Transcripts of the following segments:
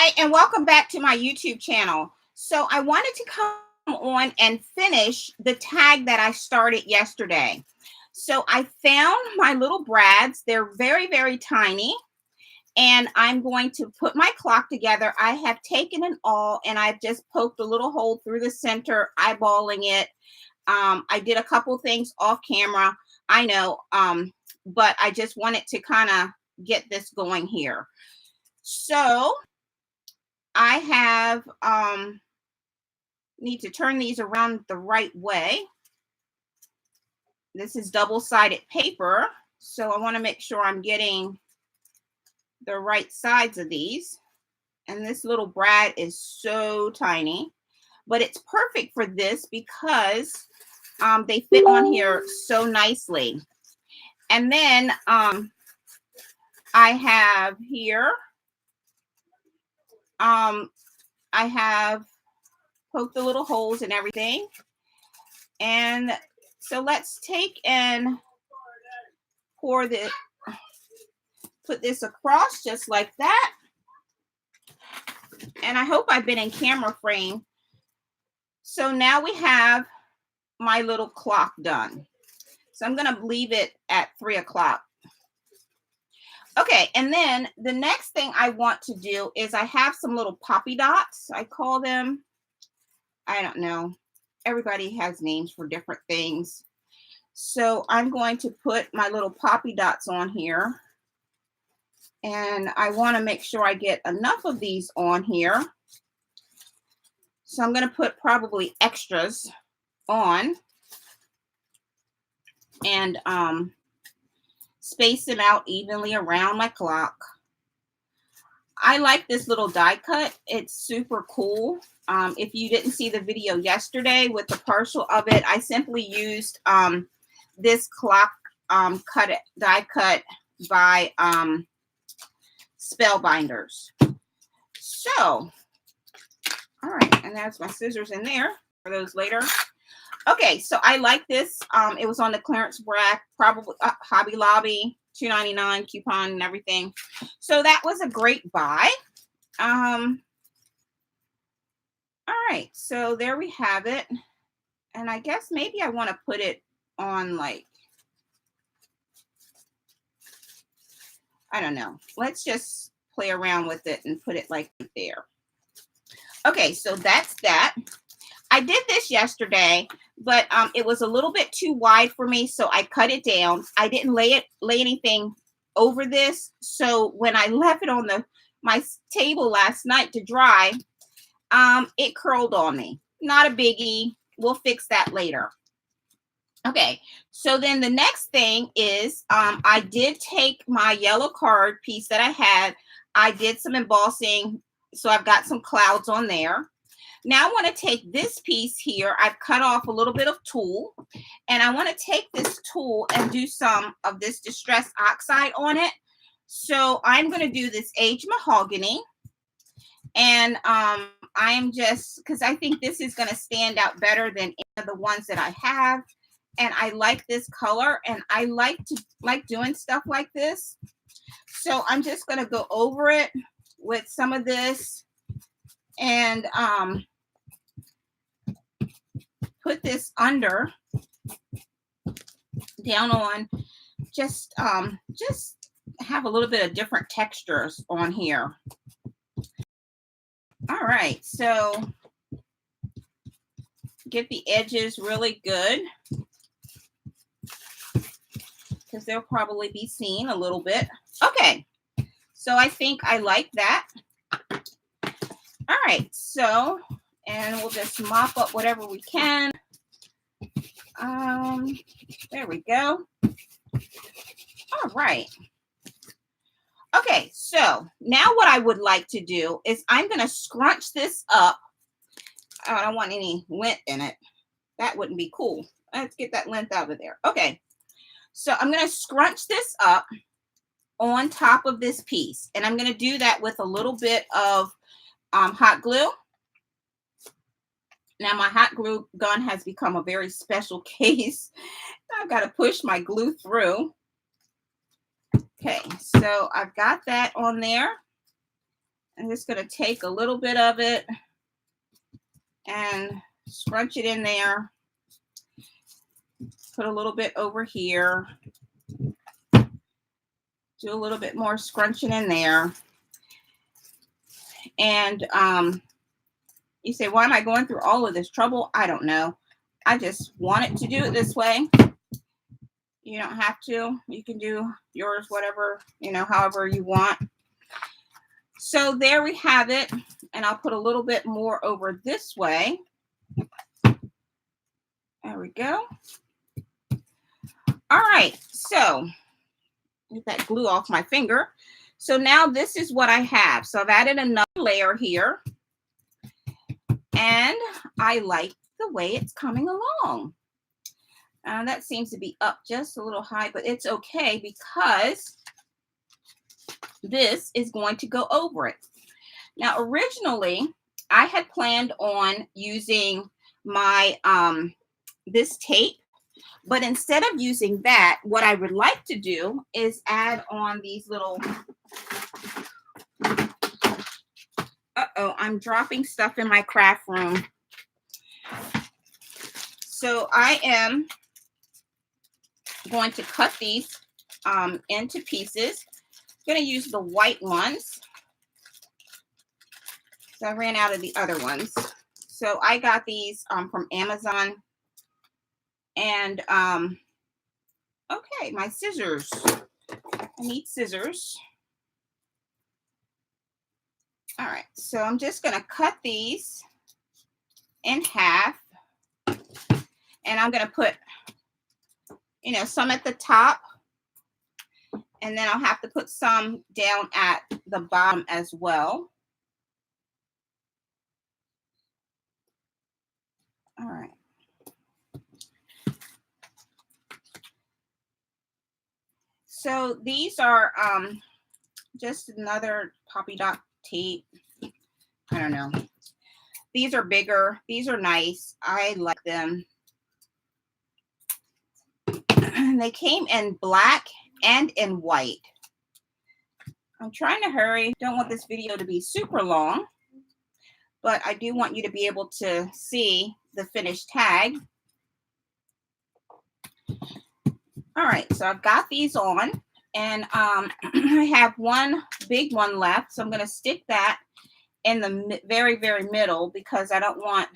Hi, and welcome back to my YouTube channel. So I wanted to come on and finish the tag that I started yesterday. So I found my little brads. They're very, very tiny. And I'm going to put my clock together. I have taken an awl and I've just poked a little hole through the center, eyeballing it. I did a couple things off camera, I know, but I just wanted to kind of get this going here. So I have need to turn these around the right way. This is double-sided paper, so I want to make sure I'm getting the right sides of these. And this little brad is so tiny, but it's perfect for this because they fit on here so nicely. And then I have here, I have poked the little holes and everything. And so let's take and put this across just like that. And I hope I've been in camera frame. So now we have my little clock done. So I'm going to leave it at 3 o'clock. Okay, and then the next thing I want to do is I have some little poppy dots. I call them, I don't know. Everybody has names for different things. So I'm going to put my little poppy dots on here. And I want to make sure I get enough of these on here. So I'm going to put probably extras on and space them out evenly around my clock. I like this little die cut. It's super cool. If you didn't see the video yesterday with the partial of it, I simply used this clock die cut by Spellbinders. So, all right, and that's my scissors in there for those later. Okay, so I like this. It was on the clearance rack, probably Hobby Lobby, $2.99 coupon and everything. So that was a great buy. All right, so there we have it. And I guess maybe I want to put it on like, I don't know. Let's just play around with it and put it like there. Okay, so that's that. I did this yesterday, but it was a little bit too wide for me, so I cut it down. I didn't lay anything over this, so when I left it on my table last night to dry, it curled on me. Not a biggie. We'll fix that later. Okay, so then the next thing is I did take my yellow card piece that I had. I did some embossing, so I've got some clouds on there. Now I want to take this piece here. I've cut off a little bit of tulle, and I want to take this tulle and do some of this distress oxide on it. So I'm going to do this aged mahogany, and I'm just, because I think this is going to stand out better than any of the ones that I have, and I like this color, and I like doing stuff like this. So I'm just going to go over it with some of this and put this under down on just have a little bit of different textures on here. All right, so get the edges really good because they'll probably be seen a little bit. Okay, so I think I like that. All right, so, and we'll just mop up whatever we can. There we go. All right. Okay, so now what I would like to do is I'm going to scrunch this up. I don't want any lint in it. That wouldn't be cool. Let's get that lint out of there. Okay, so I'm going to scrunch this up on top of this piece. And I'm going to do that with a little bit of hot glue. Now my hot glue gun has become a very special case. I've got to push my glue through. Okay, so I've got that on there. I'm just going to take a little bit of it and scrunch it in there. Put a little bit over here. Do a little bit more scrunching in there. And you say, why am I going through all of this trouble? I don't know. I just wanted to do it this way. You don't have to. You can do yours, whatever, however you want. So there we have it. And I'll put a little bit more over this way. There we go. All right. So get that glue off my finger. So now this is what I have. So I've added another layer here. And I like the way it's coming along. That seems to be up just a little high, but it's okay because this is going to go over it. Now, originally, I had planned on using my this tape, but instead of using that, what I would like to do is add on these little, I'm dropping stuff in my craft room. So I am going to cut these into pieces. I'm going to use the white ones. So I ran out of the other ones. So I got these from Amazon. And okay, my scissors. I need scissors. All right, so I'm just going to cut these in half. And I'm going to put, some at the top. And then I'll have to put some down at the bottom as well. All right. So these are just another poppy dot tape. I don't know. These are bigger. These are nice. I like them. They came in black and in white. I'm trying to hurry. Don't want this video to be super long, but I do want you to be able to see the finished tag. All right, so I've got these on, and I have one big one left, so I'm going to stick that in the very, very middle because I don't want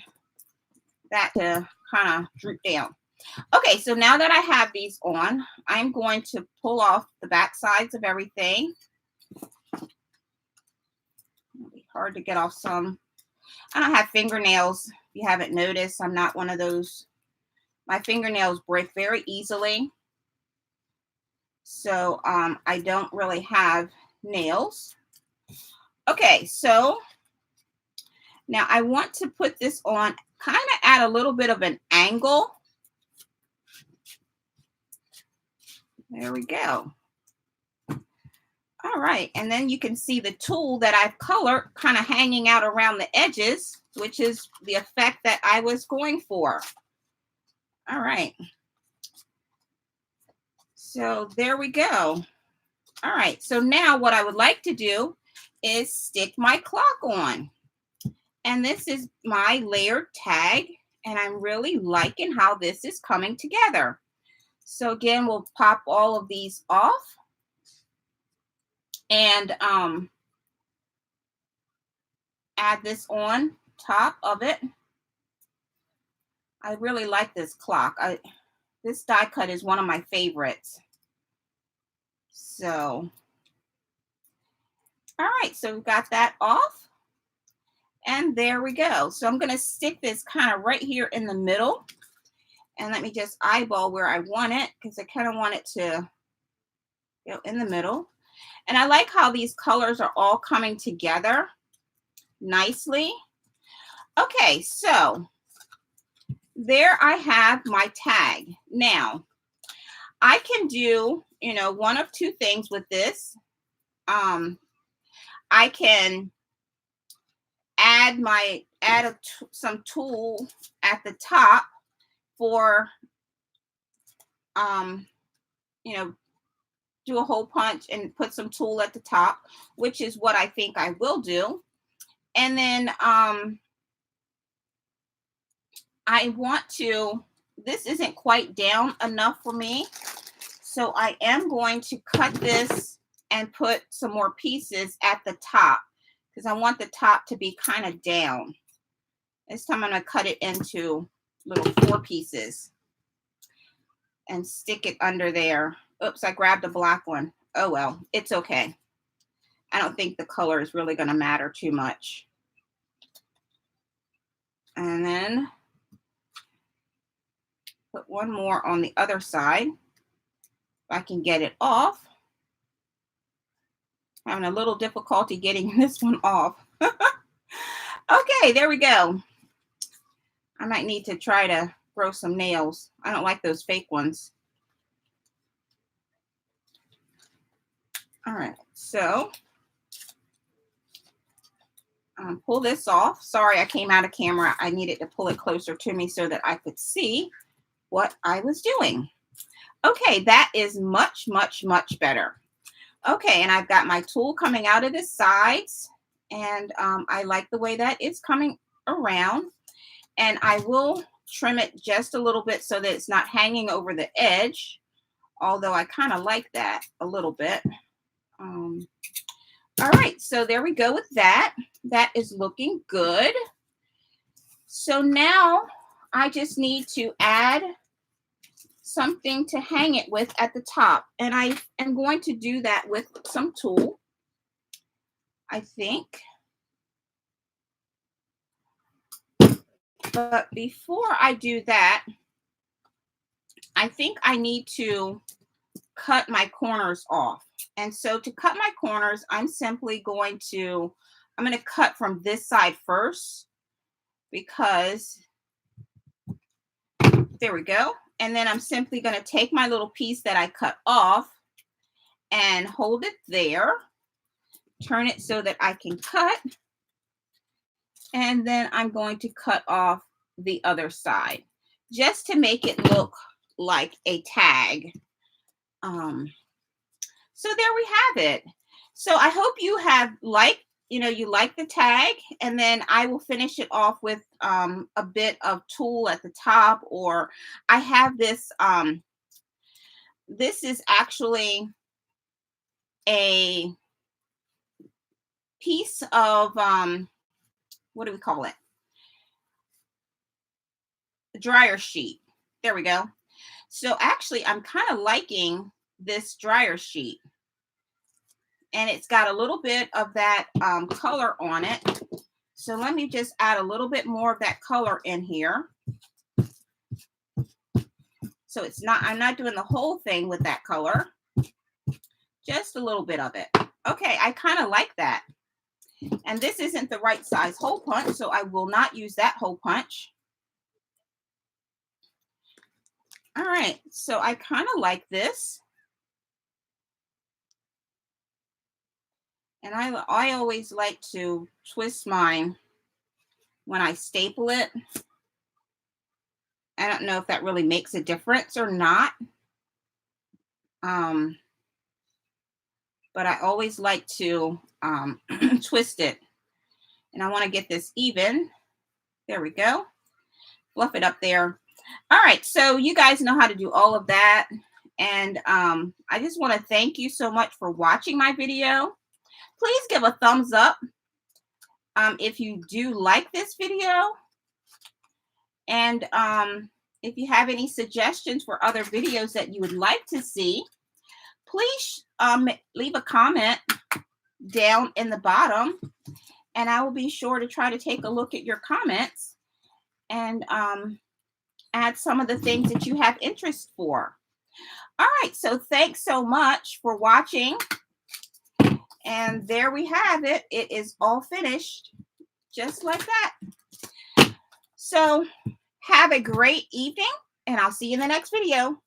that to kind of droop down. Okay, so now that I have these on, I'm going to pull off the back sides of everything. It'll be hard to get off some. I don't have fingernails. If you haven't noticed, I'm not one of those. My fingernails break very easily. So I don't really have nails. Okay, so now I want to put this on kind of at a little bit of an angle. There we go. All right, and then you can see the tool that I've colored kind of hanging out around the edges, which is the effect that I was going for. All right. So there we go. All right, so now what I would like to do is stick my clock on. And this is my layered tag, and I'm really liking how this is coming together. So again, we'll pop all of these off. And add this on top of it. I really like this clock. This die cut is one of my favorites. So, all right, so we've got that off. And there we go. So I'm going to stick this kind of right here in the middle. And let me just eyeball where I want it because I kind of want it to go in the middle. And I like how these colors are all coming together nicely. Okay, so there I have my tag. Now, I can do, one of two things with this. I can add some tool at the top for, do a hole punch and put some tulle at the top, which is what I think I will do. And then I want to, this isn't quite down enough for me. So I am going to cut this and put some more pieces at the top because I want the top to be kind of down. This time I'm going to cut it into little 4 pieces and stick it under there. Oops, I grabbed a black one. Oh well, it's okay. I don't think the color is really going to matter too much. And then put one more on the other side. If I can get it off. Having a little difficulty getting this one off. Okay, there we go. I might need to try to grow some nails. I don't like those fake ones. All right, so pull this off. Sorry, I came out of camera. I needed to pull it closer to me so that I could see what I was doing. Okay, that is much, much, much better. Okay, and I've got my tool coming out of the sides, and I like the way that it's coming around. And I will trim it just a little bit so that it's not hanging over the edge, although I kind of like that a little bit. All right, so there we go with that. That is looking good. So now I just need to add something to hang it with at the top. And I am going to do that with some tulle, I think. But before I do that, I think I need to cut my corners off. And so to cut my corners, I'm going to cut from this side first because there we go. And then I'm simply going to take my little piece that I cut off and hold it there, turn it so that I can cut. And then I'm going to cut off the other side just to make it look like a tag. So there we have it. So I hope you have you like the tag, and then I will finish it off with a bit of tulle at the top, or I have this, this is actually a piece of, what do we call it? Dryer sheet. There we go. So actually I'm kind of liking this dryer sheet, and it's got a little bit of that color on it. So let me just add a little bit more of that color in here. So I'm not doing the whole thing with that color, just a little bit of it. Okay, I kind of like that. And this isn't the right size hole punch, so I will not use that hole punch. All right, so I kind of like this. And I always like to twist mine when I staple it. I don't know if that really makes a difference or not. But I always like to twist it. And I want to get this even. There we go. Fluff it up there. All right, so you guys know how to do all of that. And I just want to thank you so much for watching my video. Please give a thumbs up if you do like this video. And if you have any suggestions for other videos that you would like to see, please leave a comment down in the bottom, and I will be sure to try to take a look at your comments and add some of the things that you have interest for. All right, so thanks so much for watching. And there we have it. It is all finished, just like that. So have a great evening, and I'll see you in the next video.